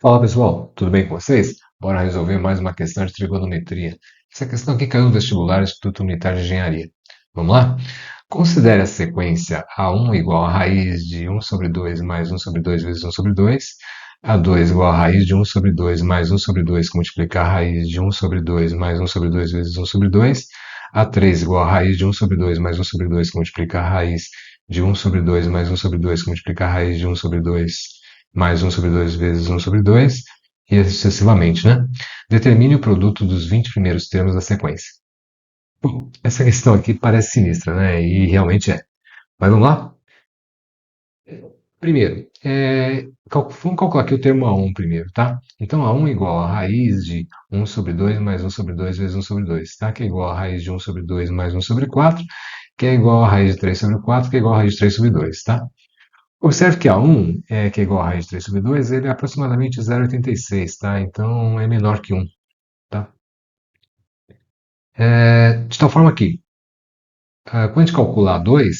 Fala pessoal, tudo bem com vocês? Bora resolver mais uma questão de trigonometria. Essa questão aqui caiu no vestibular do Instituto Militar de Engenharia. Vamos lá? Considere a sequência A1 igual a raiz de 1 sobre 2 mais 1 sobre 2 vezes 1 sobre 2, A2 igual a raiz de 1 sobre 2 mais 1 sobre 2 que multiplica a raiz de 1 sobre 2 mais 1 sobre 2 vezes 1 sobre 2, A3 igual a raiz de 1 sobre 2 mais 1 sobre 2 que multiplica a raiz de 1 sobre 2 mais 1 sobre 2 que multiplica a raiz de 1 sobre 2 mais 1 sobre 2 vezes 1 sobre 2, e assim sucessivamente, né? Determine o produto dos 20 primeiros termos da sequência. Bom, essa questão aqui parece sinistra, né? E realmente é. Mas vamos lá? Primeiro, vamos calcular aqui o termo A1 primeiro, tá? Então, A1 é igual a raiz de 1 sobre 2 mais 1 sobre 2 vezes 1 sobre 2, tá? Que é igual a raiz de 1 sobre 2 mais 1 sobre 4, que é igual a raiz de 3 sobre 4, que é igual a raiz de 3 sobre 2, tá? Observe que A1, que é igual a raiz de 3 sobre 2, ele é aproximadamente 0,86, tá? Então é menor que 1, tá? De tal forma que, quando a gente calcula A2,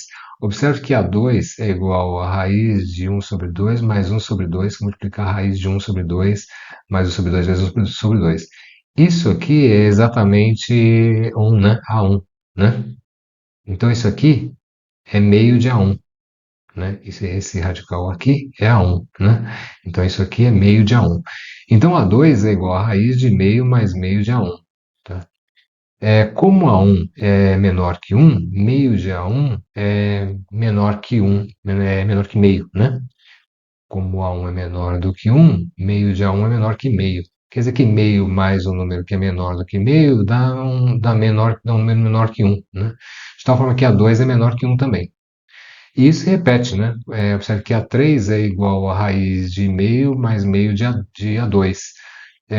observe que A2 é igual a raiz de 1 sobre 2 mais 1 sobre 2, que multiplica a raiz de 1 sobre 2 mais 1 sobre 2 vezes 1 sobre 2. Isso aqui é exatamente 1, né? A1, né? Então isso aqui é meio de A1. Né? Esse radical aqui é A1, né? Então isso aqui é meio de A1. Então A2 é igual a raiz de meio mais meio de A1. Tá? Como A1 é menor que 1, meio de A1 é menor que 1, é menor que meio, né? Como A1 é menor do que 1, meio de A1 é menor que meio. Quer dizer que meio mais um número que é menor do que meio dá um número menor que 1, né? De tal forma que A2 é menor que 1 também. E isso se repete, né? Observe que A3 é igual a raiz de meio mais meio de A2.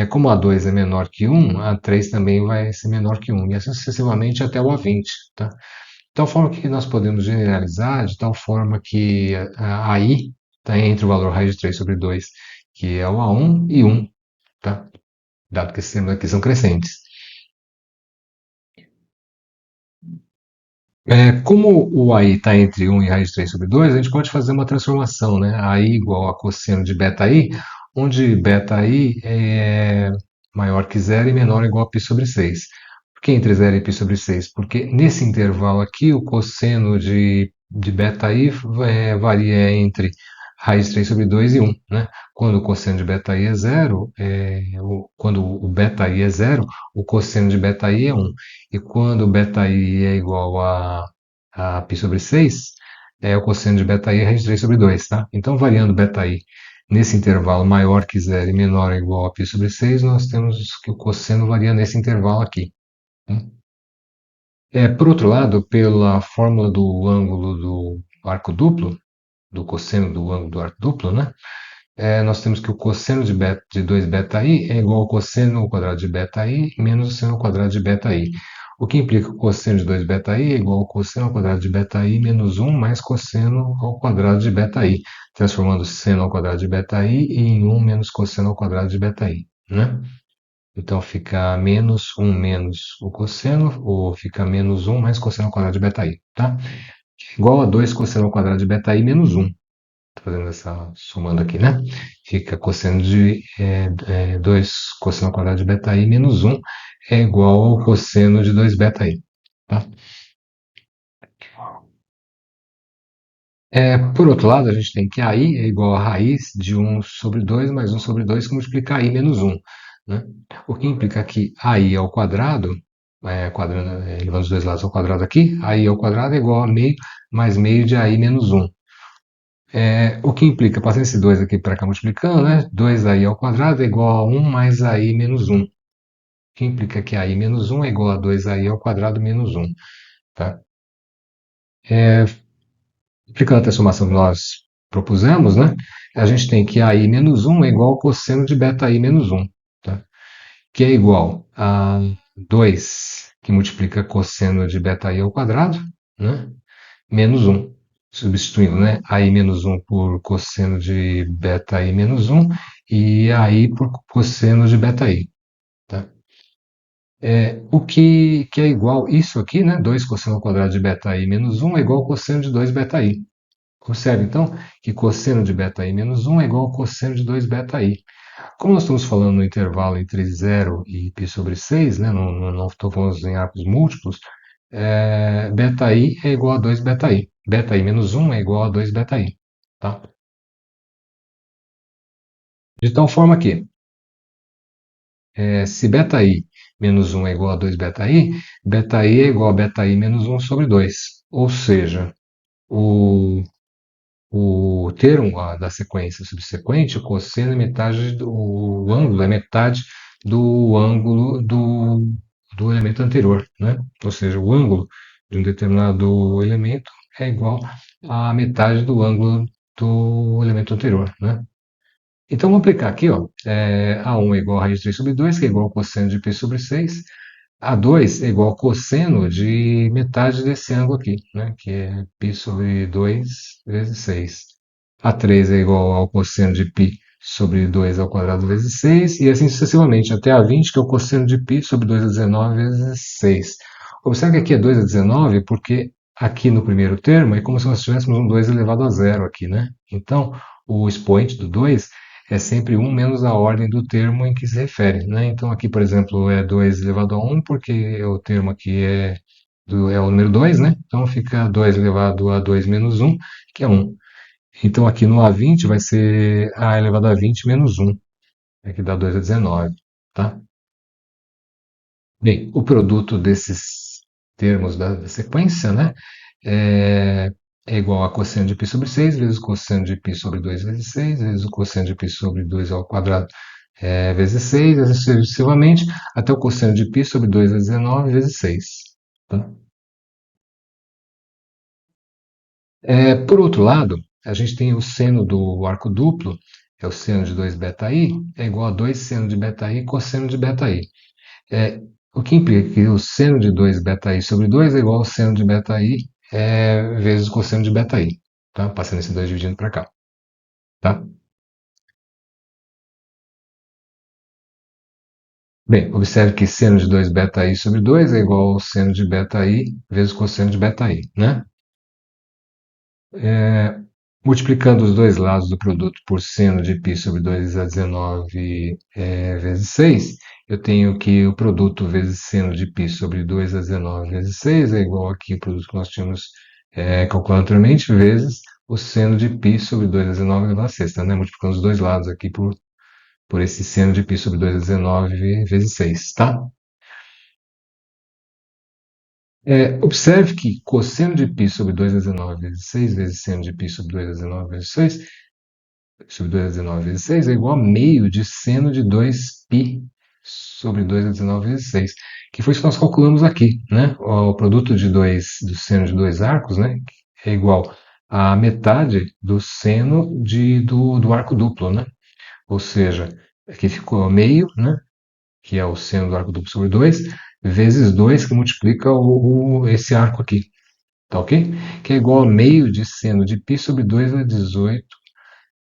Como A2 é menor que 1, A3 também vai ser menor que 1, e assim sucessivamente até o A20. Tá? De tal forma que nós podemos generalizar, de tal forma que a I está entre o valor raiz de 3 sobre 2, que é o A1 e 1, tá? Dado que esses termos aqui são crescentes. Como o AI está entre 1 e raiz de 3 sobre 2, a gente pode fazer uma transformação, né? AI igual a cosseno de beta-i, onde beta-i é maior que zero e menor ou igual a π sobre 6. Por que entre zero e π sobre 6? Porque nesse intervalo aqui, o cosseno de beta-i varia entre raiz de 3 sobre 2 e 1, né? Quando o cosseno de beta-i é zero, quando o beta-i é zero, o cosseno de beta-i é 1. E quando o beta-i é igual a π sobre 6, o cosseno de beta-i é raiz de 3 sobre 2, tá? Então, variando beta-i nesse intervalo maior que zero e menor ou igual a π sobre 6, nós temos que o cosseno varia nesse intervalo aqui. Tá? Por outro lado, pela fórmula do ângulo do arco duplo, do cosseno do ângulo do arco duplo, né? Nós temos que o cosseno de 2 beta-i é igual ao cosseno ao quadrado de beta-i menos o seno ao quadrado de beta-i. O que implica que o cosseno de 2 beta-i é igual ao cosseno ao quadrado de beta-i menos 1 mais cosseno ao quadrado de beta-i, transformando seno ao quadrado de beta-i em 1 menos cosseno ao quadrado de beta-i. Né? Então fica menos 1 menos o cosseno, ou fica menos 1 mais cosseno ao quadrado de beta-i. Tá? Igual a 2 cosseno ao quadrado de beta-i menos 1. Fazendo essa somando aqui, né? Fica cosseno de 2 cosseno ao quadrado de beta-i menos 1 é igual ao cosseno de 2 beta-i. Tá? Por outro lado, a gente tem que AI é igual a raiz de 1 sobre 2 mais 1 sobre 2 que multiplica AI menos 1. Né? O que implica que AI ao quadrado, levando os dois lados ao quadrado aqui, AI ao quadrado é igual a meio mais meio de AI menos 1. O que implica, passando esse 2 aqui para cá multiplicando, né? 2ai ao quadrado é igual a 1 mais ai menos 1. O que implica que ai menos 1 é igual a 2ai ao quadrado menos 1. Tá? Aplicando a transformação que nós propusemos, né? A gente tem que ai menos 1 é igual ao cosseno de beta-i menos 1. Tá? Que é igual a 2, que multiplica cosseno de beta-i ao quadrado, né? Menos 1. Substituindo, né? AI menos 1 por cosseno de beta-i menos 1 e AI por cosseno de beta-i. Tá? O que é igual, isso aqui, né? 2 cosseno ao quadrado de beta-i menos 1 é igual ao cosseno de 2 beta-i. Observe, então, que cosseno de beta i menos um é igual ao cosseno de 2 beta i. Como nós estamos falando no intervalo entre zero e π sobre 6, né, não estou falando em arcos múltiplos, beta i é igual a 2 beta i. Beta i menos um é igual a 2 beta i. Tá? De tal forma que, se beta i menos um é igual a 2 beta i é igual a beta i menos um sobre 2. Ou seja, o o termo da sequência subsequente, o cosseno é metade o ângulo é metade do ângulo do elemento anterior, né? Ou seja, o ângulo de um determinado elemento é igual à metade do ângulo do elemento anterior, né? Então, vamos aplicar aqui, ó, A1 é igual a raiz de 3 sobre 2, que é igual ao cosseno de π sobre 6. A2 é igual ao cosseno de metade desse ângulo aqui, né, que é π sobre 2 vezes 6. A3 é igual ao cosseno de π sobre 2 ao quadrado vezes 6, e assim sucessivamente, até A20, que é o cosseno de π sobre 2 a 19 vezes 6. Observe que aqui é 2 a 19, porque aqui no primeiro termo é como se nós tivéssemos um 2 elevado a zero aqui, né? Então, o expoente do 2 é sempre um menos a ordem do termo em que se refere, né? Então aqui, por exemplo, é 2 elevado a um porque o termo aqui é o número 2, né? Então fica 2 elevado a 2 menos um, que é um. Então aqui no A20 vai ser A elevado a 20 menos um, que dá 2 a 19, tá? Bem, o produto desses termos da sequência, né, é, é igual a cosseno de π sobre 6 vezes o cosseno de π sobre 2 vezes 6 vezes o cosseno de π sobre 2 ao quadrado vezes 6, assim sucessivamente, até o cosseno de π sobre 2 vezes 19 vezes 6. Tá? Por outro lado, a gente tem o seno do arco duplo, é o seno de 2 beta i, é igual a 2 seno de beta i cosseno de beta i. É, o que implica que o seno de 2 beta i sobre 2 é igual ao seno de beta i vezes o cosseno de beta i. Tá? Passando esse 2 dividindo para cá. Tá? Bem, observe que seno de 2 beta i sobre 2 é igual ao seno de beta i vezes o cosseno de beta i. Né? É, multiplicando os dois lados do produto por seno de π sobre 2 a 19 vezes 6, eu tenho que o produto vezes seno de π sobre 2 a 19 vezes 6 é igual aqui ao produto que nós tínhamos calculado anteriormente, vezes o seno de π sobre 2 a 19 elevado a sexta, né? Multiplicando os dois lados aqui por esse seno de π sobre 2 a 19 vezes 6, tá? Observe que cosseno de π sobre 2 a 19 vezes 6 vezes seno de π sobre 2 a 19 vezes 6 sobre 2 a 19 vezes 6 é igual a meio de seno de 2π sobre 2 a 19 vezes 6, que foi isso que nós calculamos aqui, né? O produto do seno de dois arcos, né, é igual a metade do seno do arco duplo, né? Ou seja, aqui ficou meio, né, que é o seno do arco duplo sobre 2 vezes 2 que multiplica esse arco aqui, tá ok? Que é igual a meio de seno de π sobre 2 a 18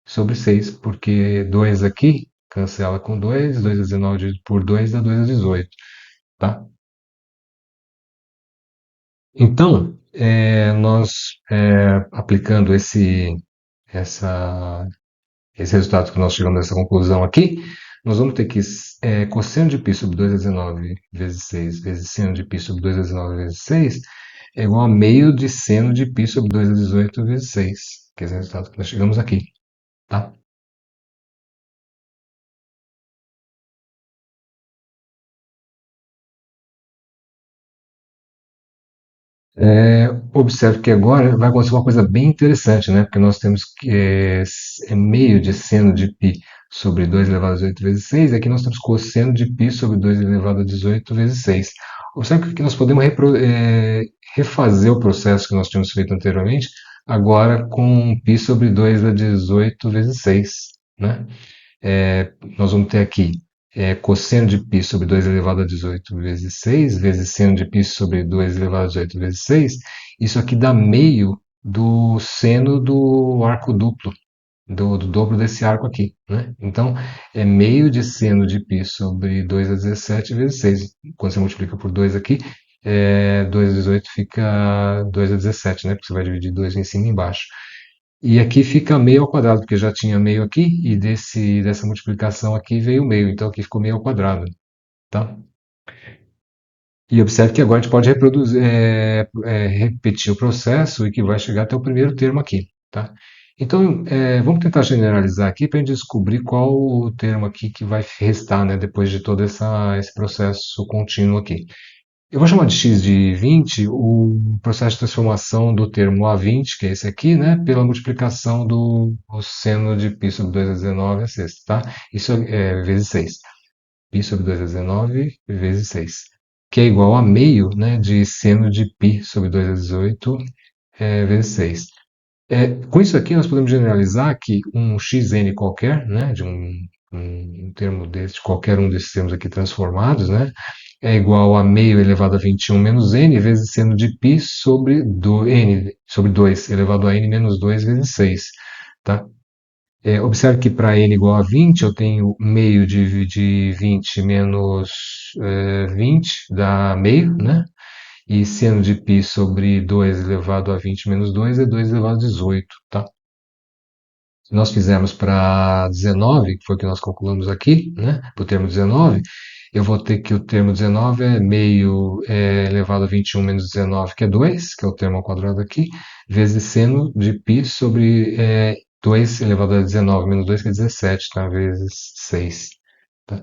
sobre 6, porque 2 aqui cancela com 2, 2 a 19 dividido por 2 dá 2 a 18, tá? Então, nós aplicando essa, esse resultado que nós chegamos nessa conclusão aqui, nós vamos ter que cosseno de π sobre 2 a 19 vezes 6 vezes seno de π sobre 2 a 19 vezes 6 é igual a meio de seno de π sobre 2 a 18 vezes 6, que é esse resultado que nós chegamos aqui, tá? Observe que agora vai acontecer uma coisa bem interessante, né? Porque nós temos que meio de seno de π sobre 2 elevado a 18 vezes 6, e aqui nós temos cosseno de π sobre 2 elevado a 18 vezes 6. Observe que nós podemos refazer o processo que nós tínhamos feito anteriormente, agora com π sobre 2 a 18 vezes 6, né? Nós vamos ter aqui cosseno de π sobre 2 elevado a 18 vezes 6, vezes seno de π sobre 2 elevado a 18 vezes 6. Isso aqui dá meio do seno do arco duplo, do dobro desse arco aqui. Né? Então, é meio de seno de π sobre 2 a 17 vezes 6. Quando você multiplica por 2 aqui, 2 a 18 fica 2 a 17, né? Porque você vai dividir 2 em cima e embaixo. E aqui fica meio ao quadrado, porque já tinha meio aqui, e dessa multiplicação aqui veio meio, então aqui ficou meio ao quadrado, tá? E observe que agora a gente pode reproduzir, repetir o processo e que vai chegar até o primeiro termo aqui, tá? Então, vamos tentar generalizar aqui para a gente descobrir qual o termo aqui que vai restar, né, depois de todo esse processo contínuo aqui. Eu vou chamar de x de 20 o processo de transformação do termo A20, que é esse aqui, né, pela multiplicação do seno de π sobre 2 a 19 a sexta, tá? Isso é vezes 6. Π sobre 2 a 19 vezes 6, que é igual a meio, né, de seno de π sobre 2 a 18 vezes 6. Com isso aqui, nós podemos generalizar que um xn qualquer, né, de um termo desse, qualquer um desses termos aqui transformados, né, é igual a meio elevado a 21 menos n vezes seno de π sobre n sobre 2 elevado a n menos 2 vezes 6. Tá? Observe que para n igual a 20, eu tenho meio de 20 menos 20 dá meio, né? E seno de π sobre 2 elevado a 20 menos 2 é 2 elevado a 18, tá? Se nós fizermos para 19, que foi o que nós calculamos aqui, né? Para o termo 19, eu vou ter que o termo 19 é meio elevado a 21 menos 19, que é 2, que é o termo ao quadrado aqui, vezes seno de π sobre 2 elevado a 19 menos 2, que é 17, tá? Vezes 6. Tá?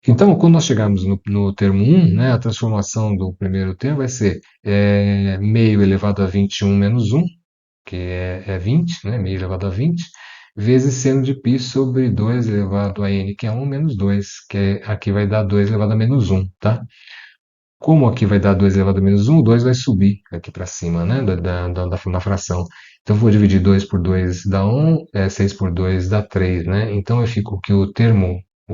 Então, quando nós chegarmos no termo 1, né, a transformação do primeiro termo vai ser meio elevado a 21 menos 1, que é 20, né, meio elevado a 20, vezes seno de π sobre 2 elevado a n, que é 1 menos 2, que aqui vai dar 2 elevado a menos 1, tá? Como aqui vai dar 2 elevado a menos 1, o 2 vai subir aqui para cima, né, na fração. Então, eu vou dividir 2 por 2 dá 1, 6 por 2 dá 3, né? Então, eu fico que o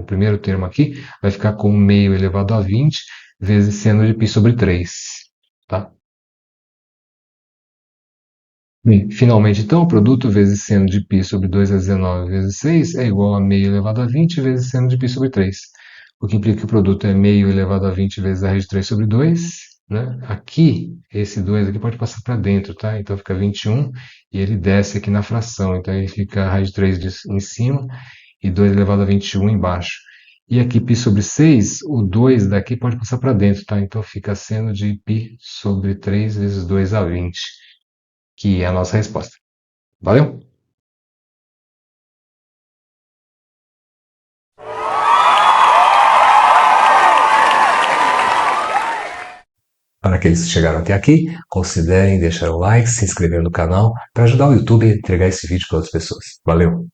primeiro termo aqui, vai ficar com meio elevado a 20 vezes seno de π sobre 3, tá? Bem, finalmente, então, o produto vezes seno de π sobre 2 a 19 vezes 6 é igual a meio elevado a 20 vezes seno de π sobre 3. O que implica que o produto é meio elevado a 20 vezes a raiz de 3 sobre 2. Né? Aqui, esse 2 aqui pode passar para dentro, tá? Então fica 21 e ele desce aqui na fração. Então ele fica a raiz de 3 em cima e 2 elevado a 21 embaixo. E aqui π sobre 6, o 2 daqui pode passar para dentro, tá? Então fica seno de π sobre 3 vezes 2 a 20, que é a nossa resposta. Valeu? Para aqueles que chegaram até aqui, considerem deixar o like, se inscrever no canal para ajudar o YouTube a entregar esse vídeo para outras pessoas. Valeu!